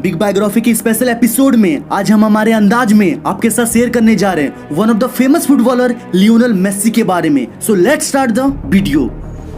Big biography के special episode में आज हम हमारे अंदाज में आपके साथ शेयर करने जा रहे हैं one of the famous footballer Lionel Messi के बारे में। सो लेट्स स्टार्ट द वीडियो।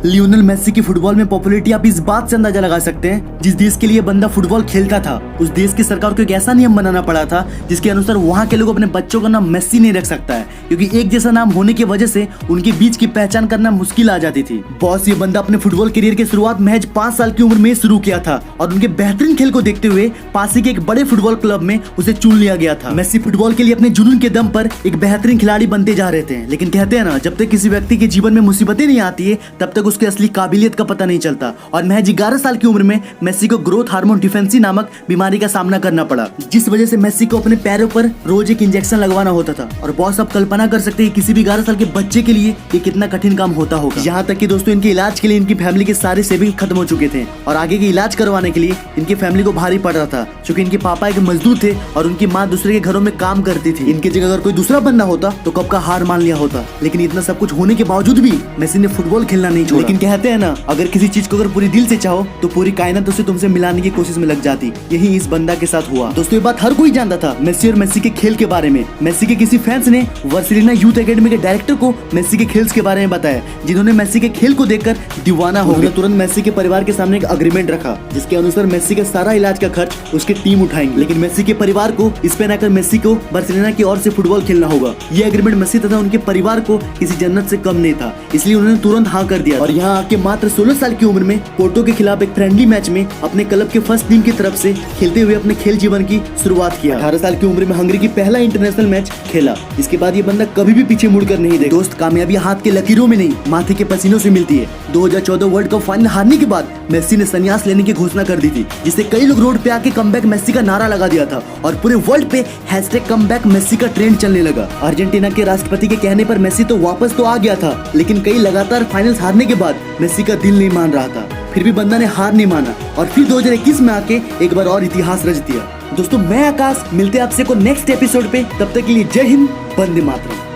लियोनेल मेसी की फुटबॉल में पॉपुलैरिटी आप इस बात से अंदाजा लगा सकते हैं, जिस देश के लिए बंदा फुटबॉल खेलता था उस देश की सरकार को एक ऐसा नियम बनाना पड़ा था जिसके अनुसार वहाँ के लोग अपने बच्चों का नाम मेसी नहीं रख सकता है, क्योंकि एक जैसा नाम होने की वजह से उनके बीच की पहचान करना मुश्किल आ जाती थी। बॉस ये बंदा अपने फुटबॉल करियर की शुरुआत महज 5 साल की उम्र में शुरू किया था और उनके बेहतरीन खेल को देखते हुए पास ही के एक बड़े फुटबॉल क्लब में उसे चुन लिया गया था। मेसी फुटबॉल के लिए अपने जुनून के दम पर एक बेहतरीन खिलाड़ी बनते जा रहे थे, लेकिन कहते हैं ना, जब तक किसी व्यक्ति के जीवन में मुसीबतें नहीं आती है तब तक उसकी असली काबिलियत का पता नहीं चलता। और महज 11 साल की उम्र में मेसी को ग्रोथ हार्मोन डिफिशिएंसी नामक बीमारी का सामना करना पड़ा, जिस वजह से मेसी को अपने पैरों पर रोज एक इंजेक्शन लगवाना होता था। और बॉस आप कल्पना कर सकते हैं किसी भी 11 साल के बच्चे के लिए ये कितना कठिन काम होता होगा। यहाँ तक कि दोस्तों इनके इलाज के लिए इनकी फैमिली के सारे सेविंग खत्म हो चुके थे और आगे के इलाज करवाने के लिए इनकी फैमिली को भारी पड़ रहा था, क्योंकि इनके पापा एक मजदूर थे और उनकी माँ दूसरे के घरों में काम करती थी। इनकी जगह अगर कोई दूसरा बंदा होता तो कब का हार मान लिया होता, लेकिन इतना सब कुछ होने के बावजूद भी मेसी ने फुटबॉल खेलना नहीं छोड़ा। लेकिन कहते हैं ना, अगर किसी चीज को अगर पूरी दिल से चाहो तो पूरी कायनात उसे तुमसे मिलाने की कोशिश में लग जाती। यही इस बंदा के साथ हुआ। दोस्तों ये बात हर कोई जानता था मेसी और मेसी के खेल के बारे में। मेसी के किसी फैंस ने बार्सिलोना यूथ एकेडमी के डायरेक्टर को मेसी के खेल के बारे में बताया, जिन्होंने मेसी के खेल को देखकर दीवाना हो गए। तुरंत मेसी के परिवार के सामने एक अग्रीमेंट रखा, जिसके अनुसार मेसी का सारा इलाज का खर्च उसकी टीम उठाएंगे, लेकिन मेसी के परिवार को इस पे आकर मेसी को बार्सिलोना की ओर से फुटबॉल खेलना होगा। ये एग्रीमेंट मेसी तथा उनके परिवार को किसी जन्नत से कम नहीं था, इसलिए उन्होंने तुरंत हाँ कर दिया। और यहाँ आके मात्र 16 साल की उम्र में पोर्टो के खिलाफ एक फ्रेंडली मैच में अपने क्लब के फर्स्ट टीम की तरफ से खेलते हुए अपने खेल जीवन की शुरुआत किया। 18 साल की उम्र में हंगरी की पहला इंटरनेशनल मैच खेला। इसके बाद ये बंदा कभी भी पीछे मुड़कर नहीं देखा। दोस्त कामयाबी हाथ के लकीरों में नहीं, माथे के पसीनों से मिलती है। 2014 वर्ल्ड कप फाइनल हारने के बाद मेसी ने संन्यास लेने की घोषणा कर दी थी, जिससे कई लोग रोड पे आके कमबैक मेसी का नारा लगा दिया था और पूरे वर्ल्ड पे #कमबैक मेसी का ट्रेंड चलने लगा। अर्जेंटीना के राष्ट्रपति के कहने पर मेसी तो वापस तो आ गया था, लेकिन कई लगातार फाइनल्स हारने के बाद मेसी का दिल नहीं मान रहा था। फिर भी बंदा ने हार नहीं माना और फिर 2021 में आके एक बार और इतिहास रच दिया। दोस्तों मैं आकाश, मिलते हैं आपसे को नेक्स्ट एपिसोड पे। तब तक के लिए जय हिंद, वंदे मातरम।